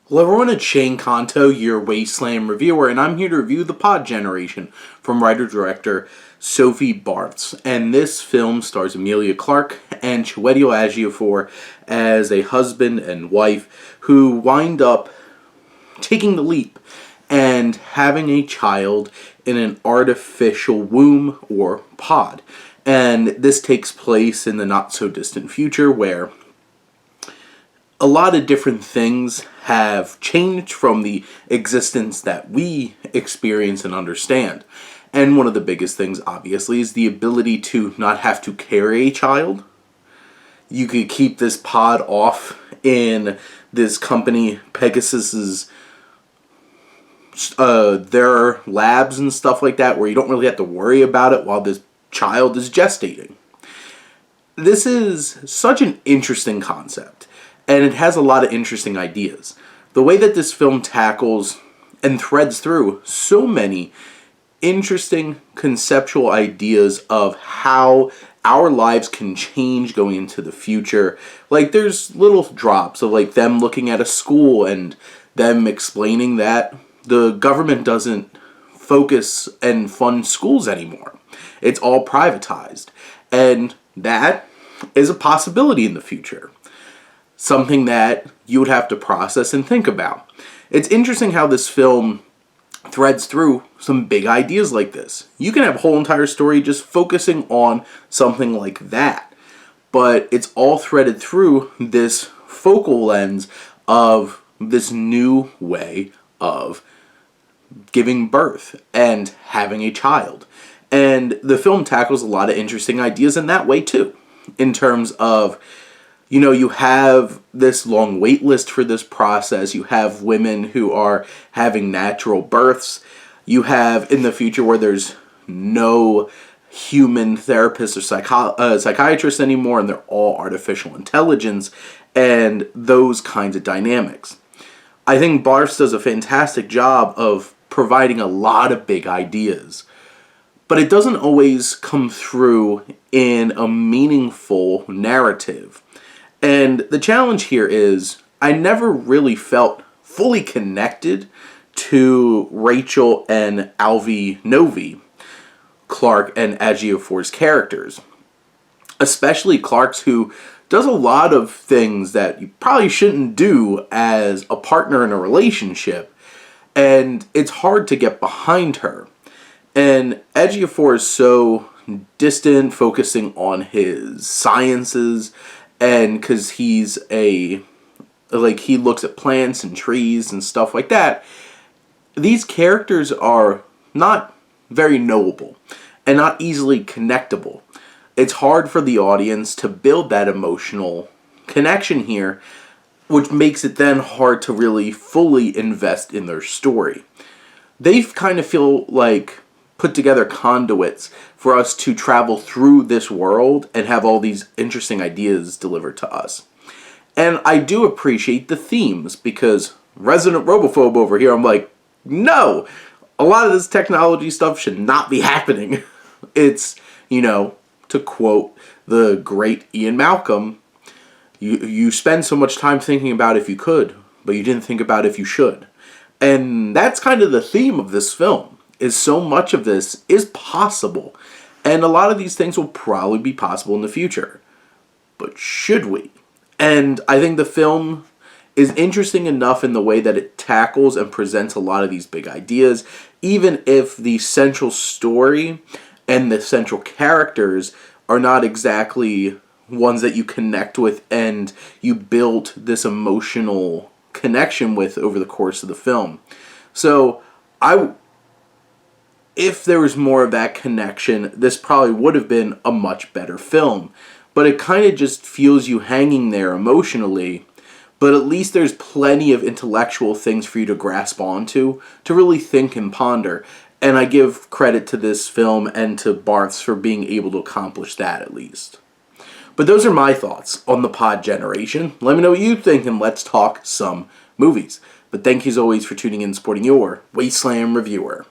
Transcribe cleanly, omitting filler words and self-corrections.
Hello everyone, it's Shane Kanto, your Wasteland reviewer, and I'm here to review The Pod Generation from writer-director Sophie Barths. And this film stars Emilia Clarke and Chiwetel Ejiofor as a husband and wife who wind up taking the leap and having a child in an artificial womb or pod. And this takes place in the not-so-distant future where a lot of different things have changed from the existence that we experience and understand. And one of the biggest things, obviously, is the ability to not have to carry a child. You could keep this pod off in this company, Pegasus's, their labs and stuff like that, where you don't really have to worry about it while this child is gestating. This is such an interesting concept. And it has a lot of interesting ideas. The way that this film tackles and threads through so many interesting conceptual ideas of how our lives can change going into the future. Like, there's little drops of like them looking at a school and them explaining that the government doesn't focus and fund schools anymore. It's all privatized. And that is a possibility in the future. Something that you would have to process and think about. It's interesting how this film threads through some big ideas like this. You can have a whole entire story just focusing on something like that. But it's all threaded through this focal lens of this new way of giving birth and having a child. And the film tackles a lot of interesting ideas in that way too. In terms of, you have this long wait list for this process. You have women who are having natural births. You have in the future where there's no human therapists or psychiatrists anymore, and they're all artificial intelligence, and those kinds of dynamics. I think Barths does a fantastic job of providing a lot of big ideas, but it doesn't always come through in a meaningful narrative. And the challenge here is I never really felt fully connected to Rachel and Alvy Novi, Clarke and Ejiofor's characters. Especially Clarke's, who does a lot of things that you probably shouldn't do as a partner in a relationship. And it's hard to get behind her. And Ejiofor is so distant, focusing on his sciences. And because he looks at plants and trees and stuff like that, these characters are not very knowable and not easily connectable. It's hard for the audience to build that emotional connection here, which makes it then hard to really fully invest in their story. They kind of feel like put together conduits for us to travel through this world and have all these interesting ideas delivered to us. And I do appreciate the themes, because resident robophobe over here, I'm like, no! A lot of this technology stuff should not be happening. It's, to quote the great Ian Malcolm, you spend so much time thinking about if you could, but you didn't think about if you should. And that's kind of the theme of this film. Is so much of this is possible. And a lot of these things will probably be possible in the future. But should we? And I think the film is interesting enough in the way that it tackles and presents a lot of these big ideas, even if the central story and the central characters are not exactly ones that you connect with and you build this emotional connection with over the course of the film. So, if there was more of that connection, this probably would have been a much better film. But it kind of just feels you hanging there emotionally. But at least there's plenty of intellectual things for you to grasp onto, to really think and ponder. And I give credit to this film and to Barths for being able to accomplish that at least. But those are my thoughts on The Pod Generation. Let me know what you think, and let's talk some movies. But thank you as always for tuning in and supporting your Wasteland reviewer.